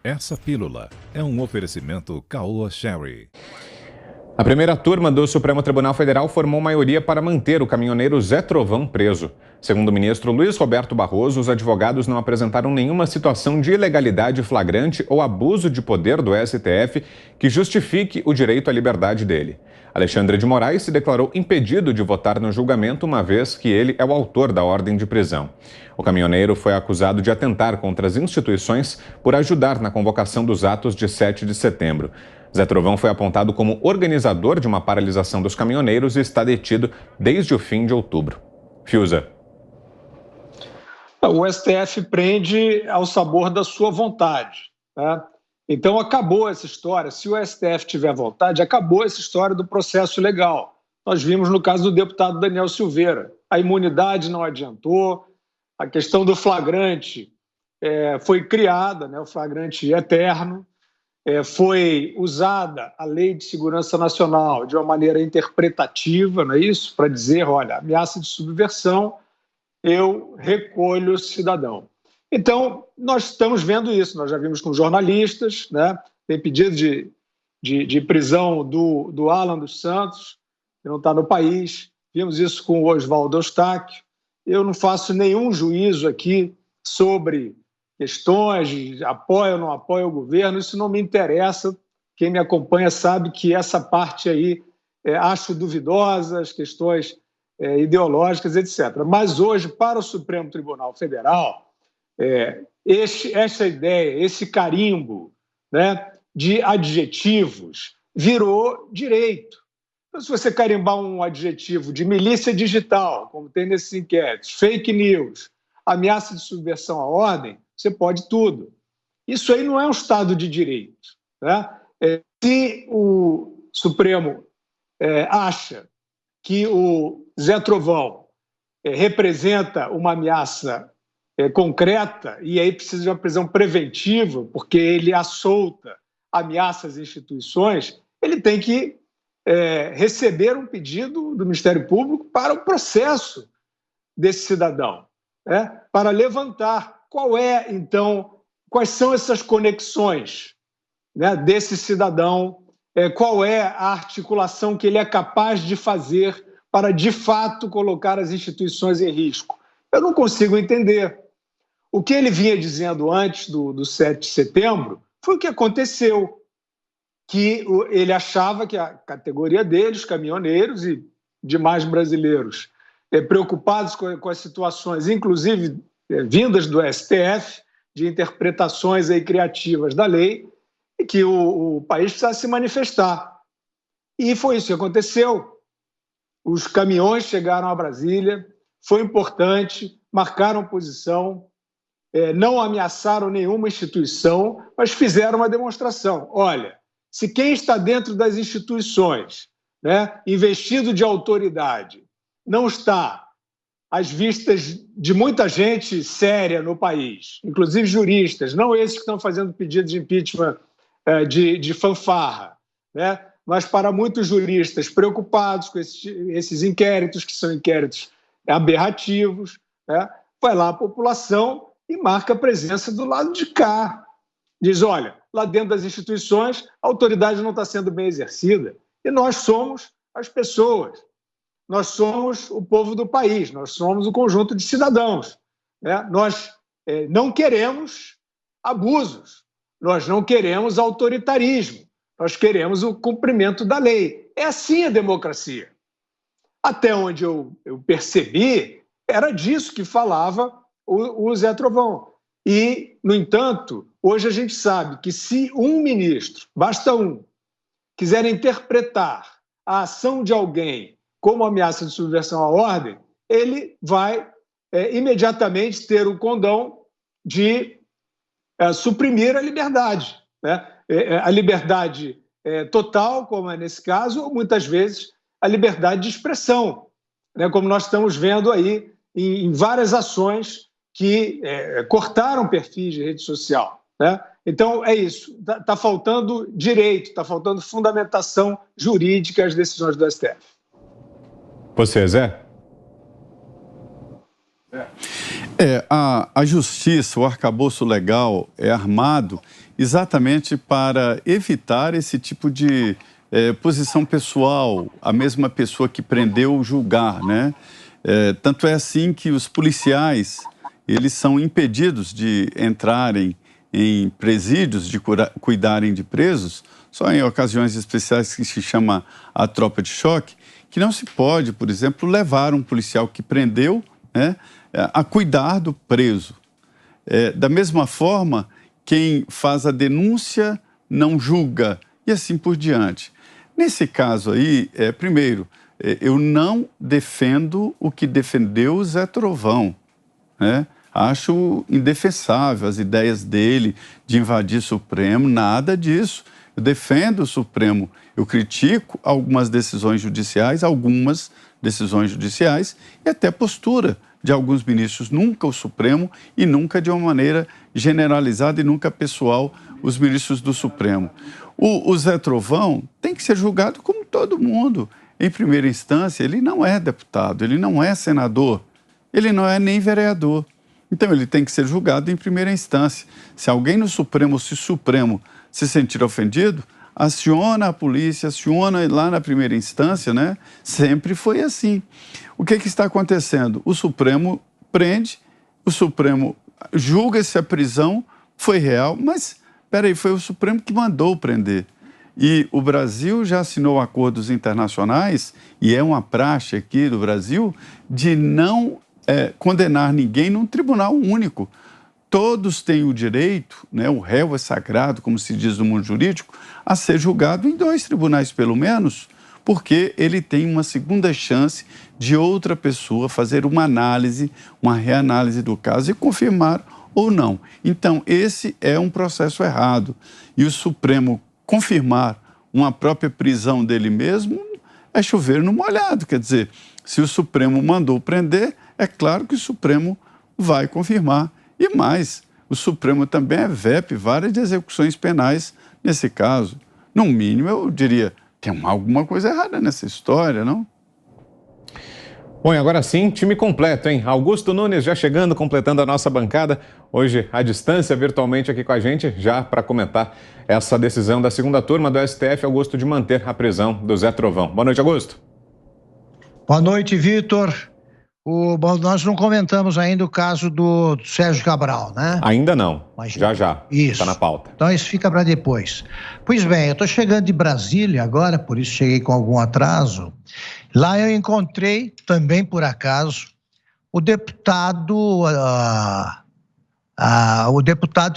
Essa pílula é um oferecimento Caoa Sherry. A primeira turma do Supremo Tribunal Federal formou maioria para manter o caminhoneiro Zé Trovão preso. Segundo o ministro Luiz Roberto Barroso, os advogados não apresentaram nenhuma situação de ilegalidade flagrante ou abuso de poder do STF que justifique o direito à liberdade dele. Alexandre de Moraes se declarou impedido de votar no julgamento, uma vez que ele é o autor da ordem de prisão. O caminhoneiro foi acusado de atentar contra as instituições por ajudar na convocação dos atos de 7 de setembro. Zé Trovão foi apontado como organizador de uma paralisação dos caminhoneiros e está detido desde o fim de outubro. Fiuza. O STF prende ao sabor da sua vontade, né? Então acabou essa história. Se o STF tiver vontade, acabou essa história do processo legal. Nós vimos no caso do deputado Daniel Silveira. A imunidade não adiantou, a questão do flagrante foi criada, né, o flagrante eterno. Foi usada a Lei de Segurança Nacional de uma maneira interpretativa, não é isso? Para dizer, olha, ameaça de subversão, eu recolho o cidadão. Então, nós estamos vendo isso, nós já vimos com jornalistas, né? Tem pedido de prisão do Alan dos Santos, que não está no país, vimos isso com o Oswaldo Eustáquio. Eu não faço nenhum juízo aqui sobre questões de apoio ou não apoio o governo, isso não me interessa. Quem me acompanha sabe que essa parte aí acho duvidosa, as questões ideológicas, etc. Mas hoje, para o Supremo Tribunal Federal, essa ideia, esse carimbo, né, de adjetivos virou direito. Então, se você carimbar um adjetivo de milícia digital, como tem nesses inquéritos, fake news, ameaça de subversão à ordem, você pode tudo. Isso aí não é um Estado de Direito, né? Se o Supremo acha que o Zé Trovão representa uma ameaça concreta e aí precisa de uma prisão preventiva, porque ele assolta ameaças às instituições, ele tem que receber um pedido do Ministério Público para o processo desse cidadão, né? Para levantar quais são essas conexões, né, desse cidadão, qual é a articulação que ele é capaz de fazer para, de fato, colocar as instituições em risco. Eu não consigo entender. O que ele vinha dizendo antes do 7 de setembro foi o que aconteceu, que ele achava que a categoria dele, os caminhoneiros e demais brasileiros preocupados com as situações, inclusive vindas do STF, de interpretações aí criativas da lei, e que o país precisa se manifestar. E foi isso que aconteceu. Os caminhões chegaram a Brasília, foi importante, marcaram posição, não ameaçaram nenhuma instituição, mas fizeram uma demonstração. Olha, se quem está dentro das instituições, né, investido de autoridade, não está às vistas de muita gente séria no país, inclusive juristas, não esses que estão fazendo pedido de impeachment de fanfarra, né? Mas para muitos juristas preocupados com esses inquéritos, que são inquéritos aberrativos, né? Vai lá a população e marca a presença do lado de cá. Diz, olha, lá dentro das instituições a autoridade não está sendo bem exercida e nós somos as pessoas. Nós somos o povo do país, nós somos o conjunto de cidadãos, né? Nós não queremos abusos, nós não queremos autoritarismo, nós queremos o cumprimento da lei. É assim a democracia. Até onde eu percebi, era disso que falava o Zé Trovão. E, no entanto, hoje a gente sabe que se um ministro, basta um, quiser interpretar a ação de alguém como ameaça de subversão à ordem, ele vai imediatamente ter o condão de suprimir a liberdade, né? A liberdade total, como é nesse caso, ou muitas vezes a liberdade de expressão, né? Como nós estamos vendo aí em várias ações que cortaram perfis de rede social, né? Então, é isso. Está faltando direito, está faltando fundamentação jurídica às decisões do STF. Você, Zé? A justiça, o arcabouço legal é armado exatamente para evitar esse tipo de posição pessoal, a mesma pessoa que prendeu julgar, né? Tanto é assim que os policiais, eles são impedidos de entrarem em presídios, de cuidarem de presos, só em ocasiões especiais que se chama a tropa de choque, que não se pode, por exemplo, levar um policial que prendeu, né, a cuidar do preso. Da mesma forma, quem faz a denúncia não julga, e assim por diante. Nesse caso aí, primeiro, eu não defendo o que defendeu o Zé Trovão, né? Acho indefensável as ideias dele de invadir o Supremo, nada disso. Eu defendo o Supremo, eu critico algumas decisões judiciais e até postura de alguns ministros, nunca o Supremo e nunca de uma maneira generalizada e nunca pessoal os ministros do Supremo. O Zé Trovão tem que ser julgado como todo mundo. Em primeira instância, ele não é deputado, ele não é senador, ele não é nem vereador. Então, ele tem que ser julgado em primeira instância. Se alguém no Supremo, se o Supremo se sentir ofendido, aciona a polícia, aciona lá na primeira instância, né? Sempre foi assim. O que está acontecendo? O Supremo prende, o Supremo julga se a prisão foi real, mas, peraí, foi o Supremo que mandou prender. E o Brasil já assinou acordos internacionais, e é uma praxe aqui do Brasil, de não condenar ninguém num tribunal único. Todos têm o direito, né, o réu é sagrado, como se diz no mundo jurídico, a ser julgado em 2 tribunais pelo menos, porque ele tem uma segunda chance de outra pessoa fazer uma análise, uma reanálise do caso e confirmar ou não. Então, esse é um processo errado. E o Supremo confirmar uma própria prisão dele mesmo é chover no molhado. Quer dizer, se o Supremo mandou prender, é claro que o Supremo vai confirmar. E mais, o Supremo também é VEP, várias execuções penais nesse caso. No mínimo, eu diria, tem alguma coisa errada nessa história, não? Bom, e agora sim, time completo, hein? Augusto Nunes já chegando, completando a nossa bancada, hoje à distância, virtualmente aqui com a gente, já para comentar essa decisão da segunda turma do STF, Augusto, de manter a prisão do Zé Trovão. Boa noite, Augusto. Boa noite, Vitor. Nós não comentamos ainda o caso do Sérgio Cabral, né? Ainda não, mas já. Isso. Está na pauta. Então isso fica para depois. Pois bem, eu estou chegando de Brasília agora, por isso cheguei com algum atraso. Lá eu encontrei, também por acaso, o deputado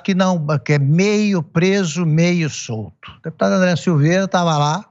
que é meio preso, meio solto. O deputado André Silveira estava lá,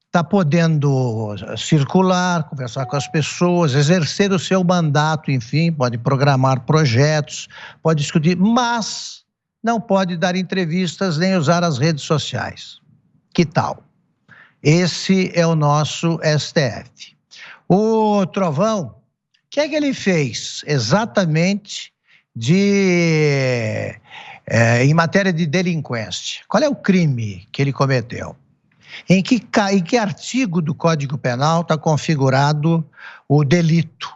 está podendo circular, conversar com as pessoas, exercer o seu mandato, enfim, pode programar projetos, pode discutir, mas não pode dar entrevistas nem usar as redes sociais. Que tal? Esse é o nosso STF. O Trovão, o que é que ele fez exatamente em matéria de delinquência? Qual é o crime que ele cometeu? Em que artigo do Código Penal está configurado o delito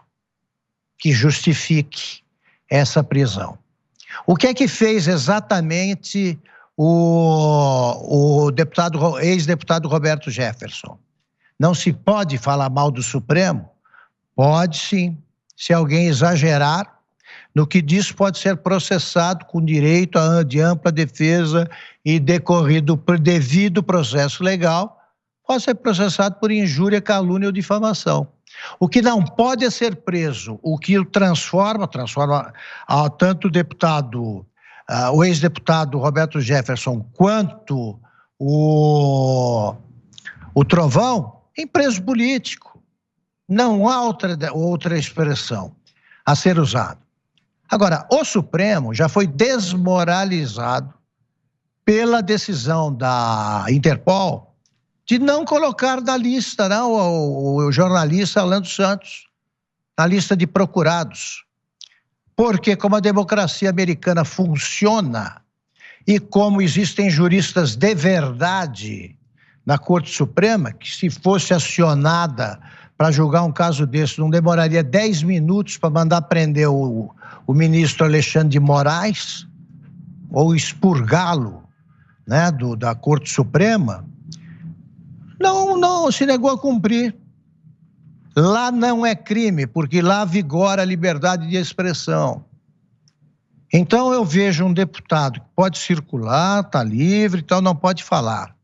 que justifique essa prisão? O que é que fez exatamente o ex-deputado Roberto Jefferson? Não se pode falar mal do Supremo? Pode sim. Se alguém exagerar no que diz, pode ser processado com direito de ampla defesa e decorrido por devido processo legal, pode ser processado por injúria, calúnia ou difamação. O que não pode é ser preso, o que o transforma tanto o ex-deputado Roberto Jefferson quanto o Trovão em preso político. Não há outra expressão a ser usada. Agora, o Supremo já foi desmoralizado pela decisão da Interpol de não colocar na lista o jornalista Orlando Santos, na lista de procurados. Porque como a democracia americana funciona e como existem juristas de verdade na Corte Suprema, que se fosse acionada para julgar um caso desse, não demoraria 10 minutos para mandar prender o ministro Alexandre de Moraes ou expurgá-lo, né, da Corte Suprema, não se negou a cumprir. Lá não é crime, porque lá vigora a liberdade de expressão. Então eu vejo um deputado que pode circular, está livre, então não pode falar.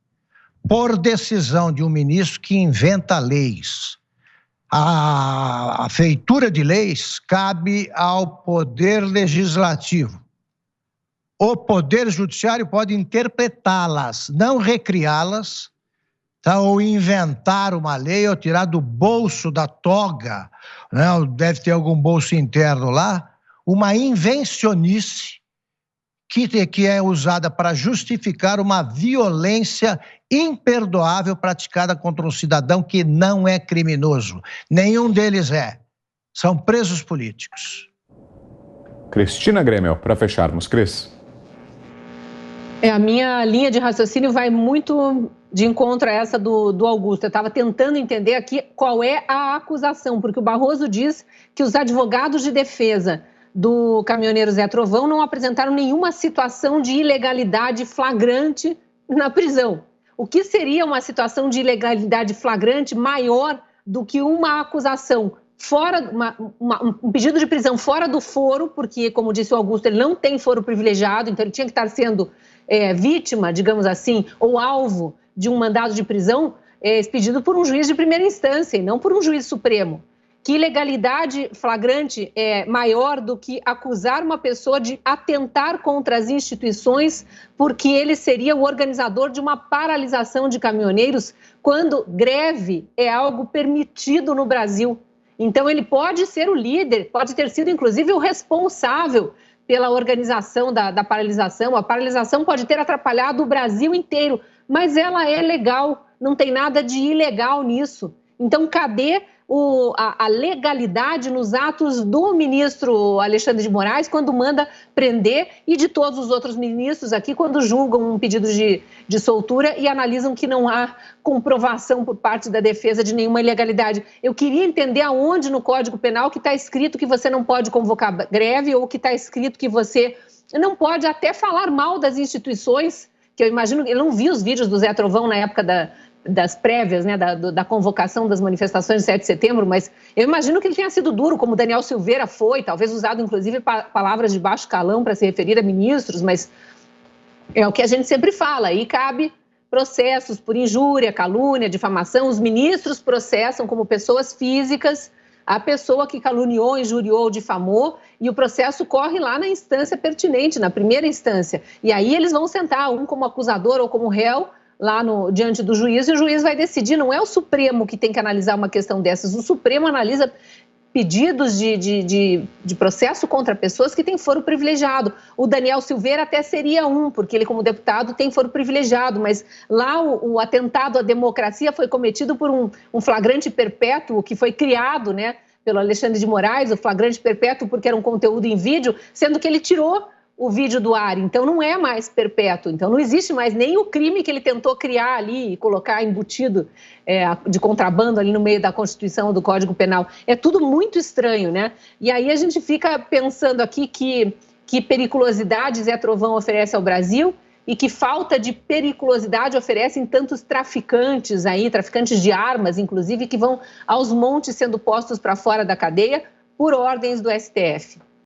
Por decisão de um ministro que inventa leis. A feitura de leis cabe ao Poder Legislativo. O Poder Judiciário pode interpretá-las, não recriá-las, tá? Ou inventar uma lei ou tirar do bolso da toga, né? Deve ter algum bolso interno lá, uma invencionice que é usada para justificar uma violência imperdoável praticada contra um cidadão que não é criminoso. Nenhum deles é. São presos políticos. Cristina Grêmio, para fecharmos. Cris. A minha linha de raciocínio vai muito de encontro a essa do Augusto. Eu estava tentando entender aqui qual é a acusação, porque o Barroso diz que os advogados de defesa do caminhoneiro Zé Trovão não apresentaram nenhuma situação de ilegalidade flagrante na prisão. O que seria uma situação de ilegalidade flagrante maior do que uma acusação fora, um pedido de prisão fora do foro, porque, como disse o Augusto, ele não tem foro privilegiado, então ele tinha que estar sendo vítima, digamos assim, ou alvo de um mandado de prisão expedido por um juiz de primeira instância e não por um juiz supremo. Que ilegalidade flagrante é maior do que acusar uma pessoa de atentar contra as instituições porque ele seria o organizador de uma paralisação de caminhoneiros quando greve é algo permitido no Brasil. Então ele pode ser o líder, pode ter sido inclusive o responsável pela organização da paralisação. A paralisação pode ter atrapalhado o Brasil inteiro, mas ela é legal, não tem nada de ilegal nisso. Então cadê a legalidade nos atos do ministro Alexandre de Moraes quando manda prender e de todos os outros ministros aqui quando julgam um pedido de soltura e analisam que não há comprovação por parte da defesa de nenhuma ilegalidade. Eu queria entender aonde no Código Penal que está escrito que você não pode convocar greve ou que está escrito que você não pode até falar mal das instituições, que eu imagino, eu não vi os vídeos do Zé Trovão na época das prévias, né, da convocação das manifestações de 7 de setembro, mas eu imagino que ele tenha sido duro, como Daniel Silveira foi, talvez usado inclusive palavras de baixo calão para se referir a ministros, mas é o que a gente sempre fala, aí cabe processos por injúria, calúnia, difamação, os ministros processam como pessoas físicas a pessoa que caluniou, injuriou, difamou, e o processo corre lá na instância pertinente, na primeira instância, e aí eles vão sentar, um como acusador ou como réu, lá diante do juiz, e o juiz vai decidir, não é o Supremo que tem que analisar uma questão dessas, o Supremo analisa pedidos de processo contra pessoas que têm foro privilegiado. O Daniel Silveira até seria porque ele como deputado tem foro privilegiado, mas lá o atentado à democracia foi cometido por um flagrante perpétuo que foi criado, né, pelo Alexandre de Moraes, o flagrante perpétuo porque era um conteúdo em vídeo, sendo que ele tirou o vídeo do ar, então não é mais perpétuo, então não existe mais nem o crime que ele tentou criar ali e colocar embutido de contrabando ali no meio da Constituição, do Código Penal. É tudo muito estranho, né? E aí a gente fica pensando aqui que periculosidade Zé Trovão oferece ao Brasil e que falta de periculosidade oferecem tantos traficantes aí, traficantes de armas, inclusive, que vão aos montes sendo postos para fora da cadeia por ordens do STF.